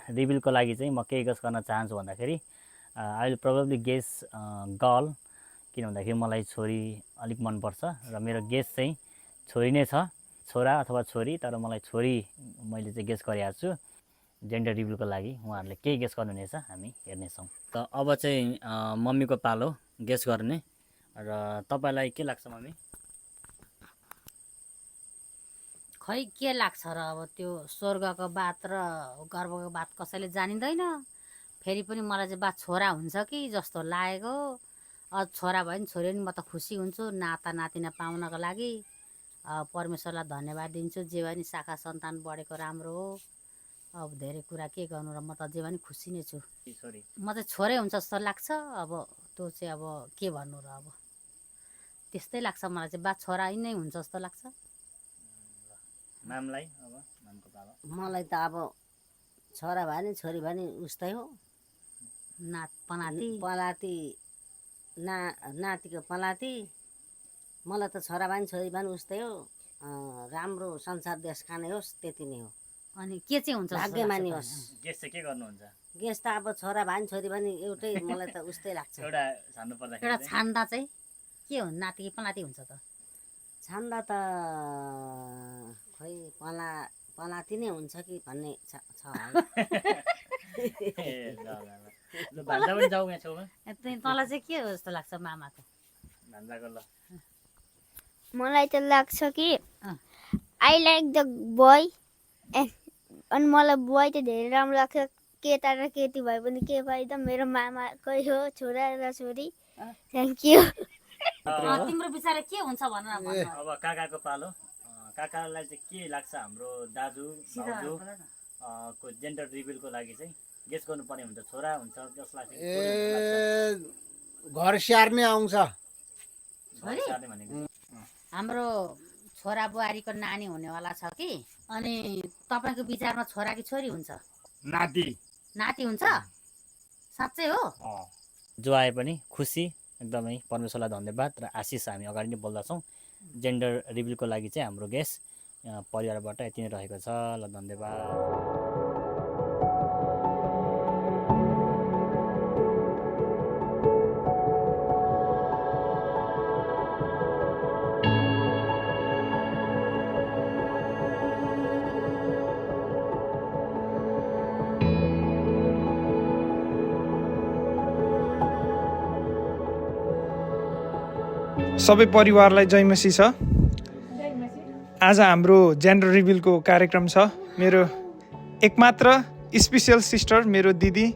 रिभिलको लागि चाहिँ म के गेस गर्न चाहन्छु भन्दाखेरि आई विल प्रोबेबली गेस गर्ल, किन भन्दाखेरि मलाई छोरी अलिक मनपर्छ र मेरो गेस चाहिँ छोरी नै छ, छोरा अथवा छोरी, तर मलाई छोरी मैले चाहिँ गेस गरिरहेको छु जेन्डर रिभिलको लागि। उहाँहरूले के गेस गर्नुहुनेछ हामी हेर्नेछौँ। त अब चाहिँ मम्मीको पालो गेस गर्ने, र तपाईँलाई के लाग्छ मम्मी? खै के लाग्छ र अब त्यो स्वर्गको बात र गर्वको बात कसैले जानिँदैन। फेरि पनि मलाई चाहिँ बात छोरा हुन्छ कि जस्तो लागेको। छोरा भयो भने छोरी नि म त खुसी हुन्छु नाता नातिना पाउनको लागि। परमेश्वरलाई धन्यवाद दिन्छु, जे भए नि शाखा सन्तान बढेको राम्रो हो। अब धेरै कुरा के गर्नु र, म त जे भए नि खुसी नै छु। म चाहिँ छोरै हुन्छ जस्तो लाग्छ। अब त्यो चाहिँ अब के भन्नु र, अब त्यस्तै लाग्छ मलाई चाहिँ, बात छोरा नै हुन्छ जस्तो लाग्छ। म्यामलाई अब म्यामको पालो। मलाई त अब छोरा भयो नि छोरी भयो नि उस्तै हो। नात पनाति पलाती नातिको पलाती। मलाई त छोरा भयो नि छोरी भयो नि उस्तै हो। राम्रो संसार देश खाने होस् त्यति नै हो। अनि के चाहिँ हुन्छ भाग्यमानी होस्। गेस चाहिँ के गर्नुहुन्छ? गेस त अब छोरा भयो नि छोरी भयो नि एउटै, मलाई त उस्तै लाग्छ। एउटा छान्नु पर्दाखेरि एउटा छान्दा चाहिँ के हो, नाति कि पनाति हुन्छ त? छान्दा त खोइ पलाती नै हुन्छ कि भन्ने छ भान्जा पनि जाउँ यहाँ छेउमा। तँलाई चाहिँ के हो जस्तो लाग्छ मामाको? भान्जाको ल मलाई त लाग्छ कि आई लाइक द बोय, अनि मलाई बोय त धेरै राम्रो लाग्छ। केटा र केटी भए पनि के फाइदा, मेरो मामाकै हो छोरा र छोरी। Thank you. तिम्रो विचार के हुन्छ भन न। अब काकाको पालो। काकालाई चाहिँ के लाग्छ हाम्रो दाजु भाउजू को जेन्डर रिभिलको लागि चाहिँ गेस गर्नुपर्ने हुन्छ, छोरा हुन्छ जसलाई घर स्याहार्ने आउँछ। हाम्रो छोरा बुहारीको नानी हुनेवाला छ कि, अनि तपाईँको विचारमा छोरा कि छोरी हुन्छ? नाति नाति हुन्छ। साँच्चै हो? जो आए पनि खुसी, एकदमै परमेश्वरलाई धन्यवाद र आशिष हामी अगाडि नै बोल्दछौँ। जेन्डर रिभिलको लागि चाहिँ हाम्रो गेस परिवारबाट यति नै रहेको छ। ल धन्यवाद। सबै परिवारलाई जय मसी छ। आज हाम्रो जेन्डर रिभिलको कार्यक्रम छ। मेरो एकमात्र स्पेसियल सिस्टर मेरो दिदी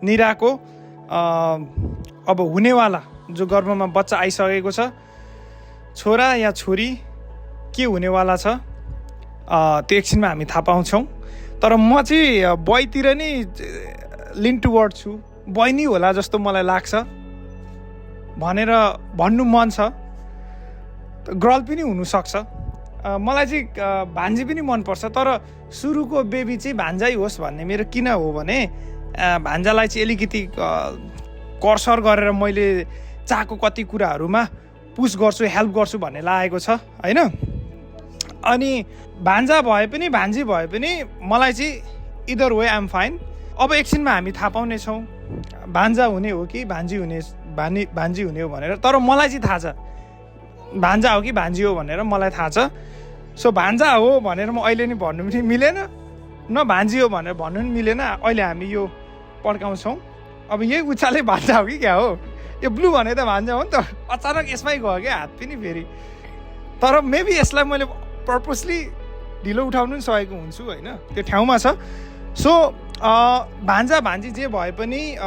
निराको अब हुनेवाला जो गर्भमा बच्चा आइसकेको छ, छोरा या छोरी के हुनेवाला छ त्यो एकछिनमा हामी थाहा पाउँछौँ। तर म चाहिँ बोयतिर नै लिन टुवर्ड छु, बोय नै होला जस्तो मलाई लाग्छ भनेर भन्नु मन छ। गर्ल पनि हुनुसक्छ। मलाई चाहिँ भान्जी पनि मनपर्छ, तर सुरुको बेबी चाहिँ भान्जै होस् भन्ने मेरो किन हो भने भान्जालाई चाहिँ अलिकति करसर गरेर मैले चाहेको कति कुराहरूमा पुस गर्छु, हेल्प गर्छु भन्ने लागेको छ होइन। अनि भान्जा भए पनि भान्जी भए पनि मलाई चाहिँ इदर वे आइएम फाइन। अब एकछिनमा हामी थाहा पाउनेछौँ भान्जा हुने हो कि भान्जी हुने हो भनेर। तर मलाई चाहिँ थाहा छ भान्जा हो कि भान्जी हो भनेर मलाई थाहा छ। सो भान्जा हो भनेर म अहिले नै भन्नु पनि मिलेन, न भान्जी हो भनेर भन्नु पनि मिलेन। अहिले हामी यो पड्काउँछौँ। अब यही उचाले भान्जा हो कि क्या हो, यो ब्लू भने त भान्जा हो नि त। अचानक यसमै गयो क्या हात पनि फेरि। तर मेबी यसलाई मैले पर्पसली ढिलो उठाउनु पनि सकेको हुन्छु होइन, त्यो ठाउँमा छ। सो भान्जा भान्जी जे भए पनि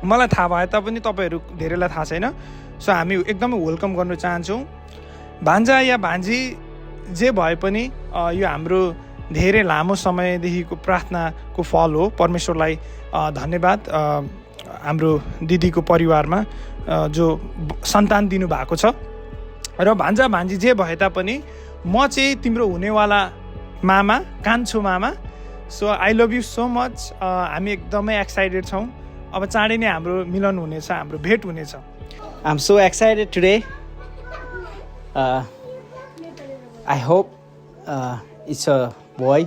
मलाई थाहा भए तापनि तपाईँहरू धेरैलाई थाहा छैन। सो हामी एकदमै वेलकम गर्न चाहन्छौँ। भान्जा या भान्जी जे भए पनि यो हाम्रो धेरै लामो समयदेखिको प्रार्थनाको फल हो। परमेश्वरलाई धन्यवाद हाम्रो दिदीको परिवारमा जो सन्तान दिनुभएको छ। र भान्जा भान्जी जे भए तापनि म चाहिँ तिम्रो हुनेवाला मामा, कान्छो मामा। So I love you so much. हामी एकदमै एक्साइटेड छौँ। अब चाँडै नै हाम्रो मिलन हुनेछ, हाम्रो भेट हुनेछ। I'm so excited today. I hope it's a boy.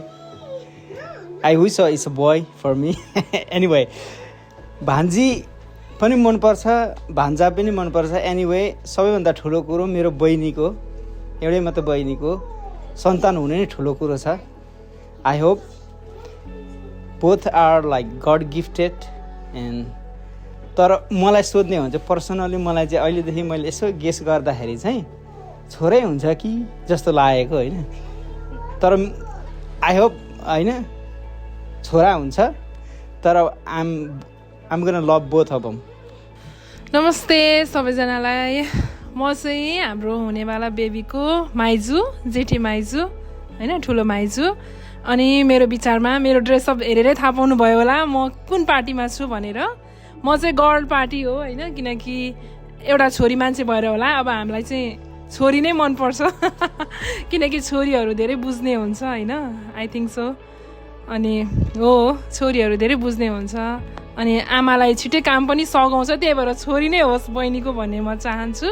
I wish it's a boy for me. Anyway, भान्जी पनि मनपर्छ, भान्जा पनि मनपर्छ. Anyway, सबैभन्दा ठुलो कुरो मेरो बहिनीको, एउटै मात्र बहिनीको सन्तान हुने नै ठुलो कुरो छ. I hope both are like God gifted. And तर मलाई सोध्ने हुन्छ पर्सनली, मलाई चाहिँ अहिलेदेखि मैले यसो गेस गर्दाखेरि चाहिँ छोरै हुन्छ कि जस्तो लागेको होइन. तर आई होप होइन छोरा हुन्छ, तर I'm gonna love both of them. नमस्ते सबैजनालाई. म चाहिँ हाम्रो हुनेवाला बेबीको माइजू, जेठी माइजू होइन, ठुलो माइजू. अनि मेरो विचारमा मेरो ड्रेसअप हेरेरै थाहा पाउनु भयो होला म कुन पार्टीमा छु भनेर. म चाहिँ गर्ल पार्टी हो होइन, किनकि एउटा छोरी मान्छे भएर होला. अब हामीलाई चाहिँ छोरी नै मनपर्छ किनकि छोरीहरू धेरै बुझ्ने हुन्छ होइन, आई थिङ्क सो. अनि हो, छोरीहरू धेरै बुझ्ने हुन्छ. अनि आमालाई छिट्टै काम पनि सघाउँछ, त्यही भएर छोरी नै होस् बहिनीको भन्ने म चाहन्छु.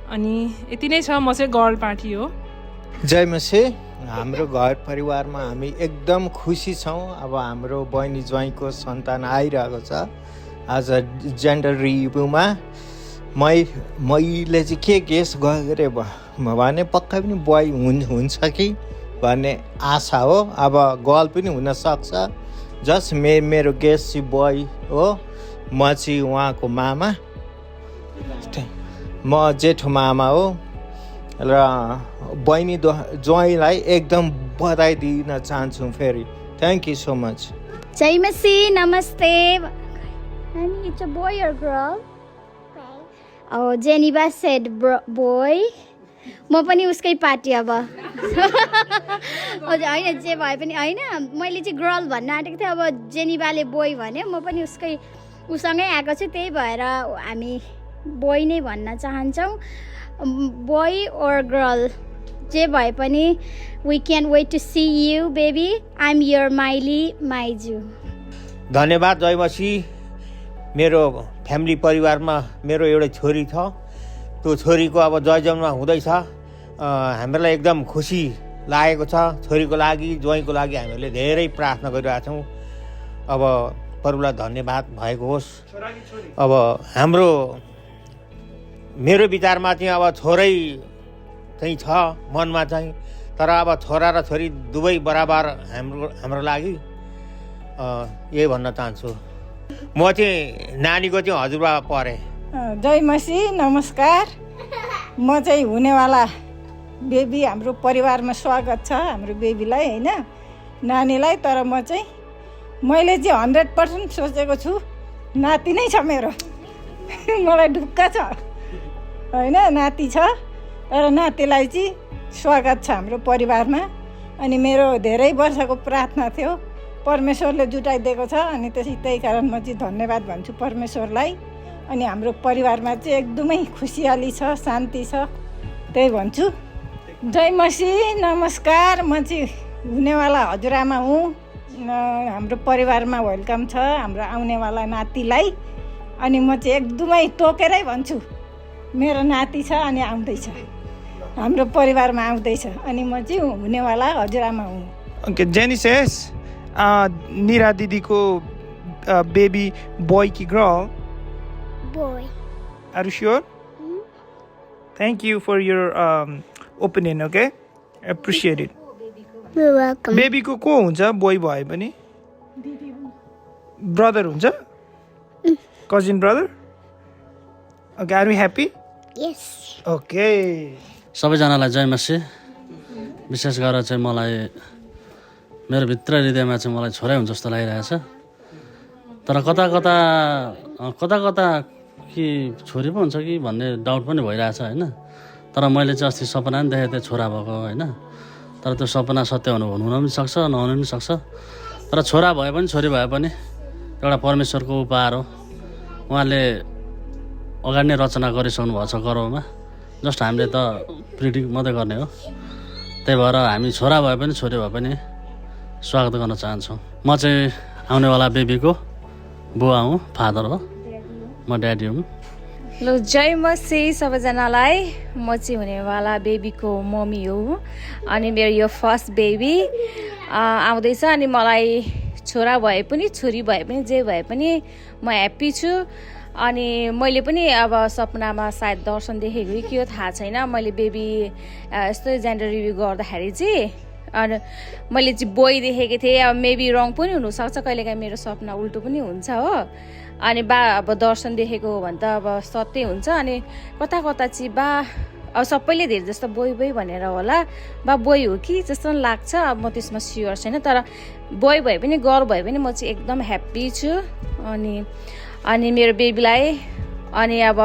अनि यति नै छ. म चाहिँ गर्ल पार्टी हो. जय मसी. हाम्रो घर परिवारमा हामी एकदम खुसी छौँ. अब हाम्रो बहिनी ज्वाइँको सन्तान आइरहेको छ. आज जेन्डर रिभ्यूमा मैले चाहिँ के गेस गरेँ भने पक्कै पनि बोय हुन्छ कि भन्ने आशा हो. अब गर्ल पनि हुनसक्छ. जस्ट मेरो गेस चाहिँ बोय हो. म चाहिँ उहाँको मामा, म जेठो मामा हो. र बहिनी ज्वाइँलाई एकदम बधाई दिन चाहन्छु फेरि. Thank you so much. जय मसी, नमस्ते. Honey, it's a boy or girl? Oh, Geneva said boy. म पनि उसकै पार्टी अब. हजुर होइन, जे भए पनि होइन, मैले चाहिँ गर्ल भन्न आँटेको थिएँ. अब जेनिभाले बोय भन्यो, म पनि उसँगै आएको छु, त्यही भएर हामी बोय नै भन्न चाहन्छौँ. बोय और गर्ल जे भए पनि we can't wait to see you baby. I'm your माइली माइजू. धन्यवाद जयमसी. मेरो फ्यामिली परिवारमा मेरो एउटा छोरी छ. त्यो छोरीको अब जयजन्म हुँदैछ. हामीलाई एकदम खुसी लागेको छ. छोरीको लागि, ज्वाइँको लागि हामीले धेरै प्रार्थना गरिरहेका छौँ. अब प्रभुलाई धन्यवाद भएको होस्. अब मेरो विचारमा चाहिँ अब छोरै चाहिँ छ मनमा चाहिँ. तर अब छोरा र छोरी दुवै बराबर हाम्रो लागि यही भन्न चाहन्छु. म चाहिँ नानीको चाहिँ हजुरबा परेँ. जय मसी, नमस्कार. म चाहिँ हुनेवाला बेबी, हाम्रो परिवारमा स्वागत छ हाम्रो बेबीलाई होइन, नानीलाई. तर मैले चाहिँ 100% सोचेको छु नाति नै छ मेरो. मलाई ढुक्क छ होइन, नाति छ. तर नातिलाई चाहिँ स्वागत छ हाम्रो परिवारमा. अनि मेरो धेरै वर्षको प्रार्थना थियो, परमेश्वरले जुटाइदिएको छ. अनि त्यही कारण म चाहिँ धन्यवाद भन्छु परमेश्वरलाई. अनि हाम्रो परिवारमा चाहिँ एकदमै खुसियाली छ, शान्ति छ, त्यही भन्छु. जय मसी, नमस्कार. म चाहिँ हुनेवाला हजुरआमा हुँ. हाम्रो परिवारमा वेलकम छ हाम्रो आउनेवाला नातिलाई. अनि म चाहिँ एकदमै टोकेरै भन्छु मेरो नाति छ अनि आउँदैछ, हाम्रो परिवारमा आउँदैछ. अनि म चाहिँ हुनेवाला हजुरआमा हुँ. ओके, जेनी सेस निरा दिदीको बेबी बोय कि girl? boy. Are you sure? Thank you for your opinion. Okay, appreciate it. You're welcome. Baby को हुन्छ बोय भए पनि? ब्रदर हुन्छ? Cousin brother? Okay, are you happy? Yes. Okay. सबैजनालाई जय मसी. विशेष गरेर चाहिँ मलाई मेरो भित्र हृदयमा चाहिँ मलाई छोरै हुन्छ जस्तो लागिरहेछ. तर कता कता कि छोरी पो हुन्छ कि भन्ने डाउट पनि भइरहेछ होइन. तर मैले चाहिँ अस्ति सपना पनि देखेको थिएँ छोरा भएको होइन. तर त्यो सपना सत्य हुन पनि सक्छ, नहुन पनि सक्छ. तर छोरा भए पनि छोरी भए पनि एउटा परमेश्वरको उपहार हो. उहाँले अगाडि नै रचना गरिसक्नु भएको छ गर्भमा. जस्ट हामीले त प्रिडिक्ट मात्रै गर्ने हो. त्यही भएर हामी छोरा भए पनि छोरी भए पनि स्वागत गर्न चाहन्छौँ. म चाहिँ आउनेवाला बेबीको बुवा हुँ, फादर हो. म ड्याडी हुँ. ल जय मसी सबैजनालाई। म चाहिँ हुनेवाला बेबीको मम्मी हो अनि मेरो यो फर्स्ट बेबी आउँदैछ अनि मलाई छोरा भए पनि छोरी भए पनि जे भए पनि म ह्याप्पी छु। अनि मैले पनि अब सपनामा सायद दर्शन देखेको कि के हो थाहा छैन, मैले बेबी यस्तो जेन्डर रिभ्यू गर्दाखेरि चाहिँ अनि मैले चाहिँ बोय देखेको थिएँ। अब मेबी रङ पनि हुनसक्छ, कहिलेकाहीँ मेरो सपना उल्टो पनि हुन्छ हो। अनि बा अब दर्शन देखेको हो भने त अब सत्य हुन्छ। अनि कता कता चाहिँ बा अब सबैले धेरै जस्तो बोय बोय भनेर होला, बा बोय हो कि जस्तो लाग्छ। अब म त्यसमा स्योर छैन, तर बोय भए पनि गर्ल भए पनि म चाहिँ एकदम ह्याप्पी छु। अनि मेरो बेबीलाई अनि अब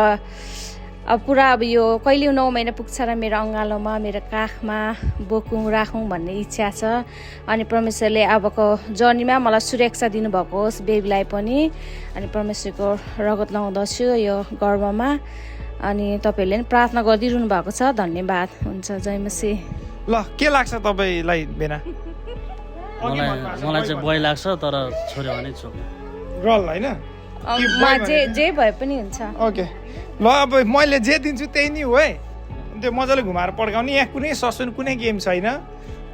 पुरा अब यो कहिले 9 महिना पुग्छ र मेरो अँगालोमा मेरो काखमा बोकौँ राखौँ भन्ने इच्छा छ। अनि परमेश्वरले अबको जर्नीमा मलाई सुरक्षा दिनुभएको होस् बेबीलाई पनि। अनि परमेश्वरको रगत लगाउँदछु यो गर्भमा। अनि तपाईँहरूले पनि प्रार्थना गरिदिनु भएको छ, धन्यवाद। हुन्छ, जय मसी। ल के लाग्छ तपाईँलाई बेना? मलाई चाहिँ बोय लाग्छ, तर छोरी भने छोरी गर्ल होइन? जे भए पनि हुन्छ। ओके ल, अब मैले जे दिन्छु त्यही नै हो है। त्यो मजाले घुमाएर पड्काउने, यहाँ कुनै सस्पेन्ड कुनै गेम छैन।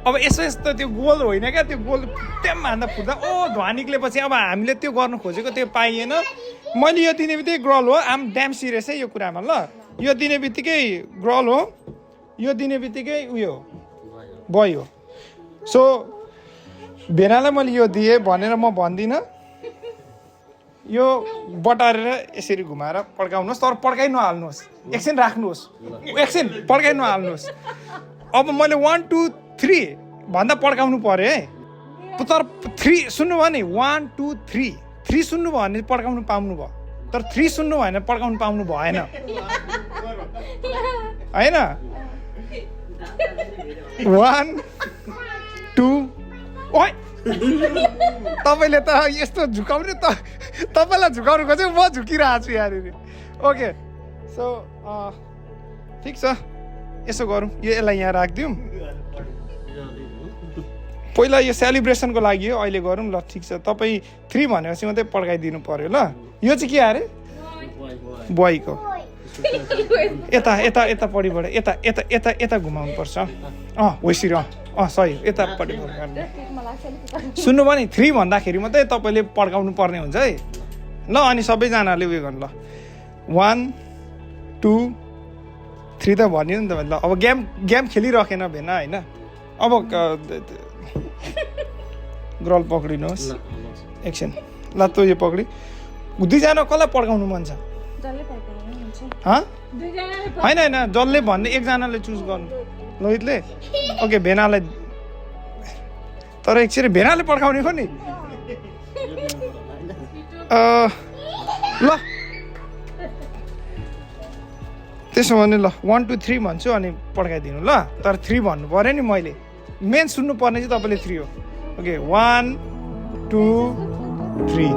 अब यसो यस्तो त्यो गोल होइन क्या, त्यो गोल ट्याम हान्दा फुट्दा धुवा निक्लेपछि अब हामीले त्यो गर्नु खोजेको त्यो पाइएन। मैले यो दिने बित्तिकै गर्ल हो, आम ड्याम सिरियस है यो कुरामा। ल यो दिने बित्तिकै गर्ल हो, यो दिने बित्तिकै उयो बोय हो। सो भेनालाई मैले यो दिएँ भनेर म भन्दिनँ। यो बटारेर यसरी घुमाएर पड्काउनुहोस्, तर पड्काइ नहाल्नुहोस्, एकछिन राख्नुहोस्, एकछिन पड्काइ नहाल्नुहोस्। अब मैले 1 2 3 भन्दा पड्काउनु पऱ्यो है, तर 3 सुन्नुभयो नि, 1 2 3 3 सुन्नुभयो भने पड्काउनु पाउनु भयो, तर 3 सुन्नु भएन पड्काउनु पाउनु भएन होइन। 1 2 ओइ तपाईँले त यस्तो झुकाउने त, तपाईँलाई झुकाउनु खोज्यो, म झुकिरहेको छु यहाँनिर। ओके सो ठिक छ, यसो गरौँ, यसलाई यहाँ राखिदिउँ। पहिला यो सेलिब्रेसनको लागि हो, अहिले गरौँ ल। ठिक छ, तपाईँ 3 भनेपछि मात्रै पड्काइदिनु पऱ्यो ल। यो चाहिँ के अरे? बोयको। यता यता यतापट्टिबाट यता यता यता यता घुमाउनु पर्छ। वैसरी सही, यतापट्टि सुन्नुभयो नि, 3 भन्दाखेरि मात्रै तपाईँले पड्काउनु पर्ने हुन्छ है ल। अनि सबैजनाले उयो गर्नु ल, 1 2 3 त भन्यो नि त ल। अब गेम खेलिराखेन भेना होइन। अब गर्ल पक्रिनुहोस् एकछिन ल। तँ यो पक्रि, 2जना कसलाई पड्काउनु मन छ? होइन होइन, जसले भन्ने एकजनाले चुज गर्नु, लोहितले। ओके भेनालाई, तर एकचोटि भेनाले पड्काउने हो नि ल। त्यसो भने ल 1 2 3 भन्छु अनि पड्काइदिनु ल। तर 3 भन्नु पऱ्यो नि, मैले मेन सुन्नु पर्ने चाहिँ तपाईँले 3 हो। ओके 1 2 3।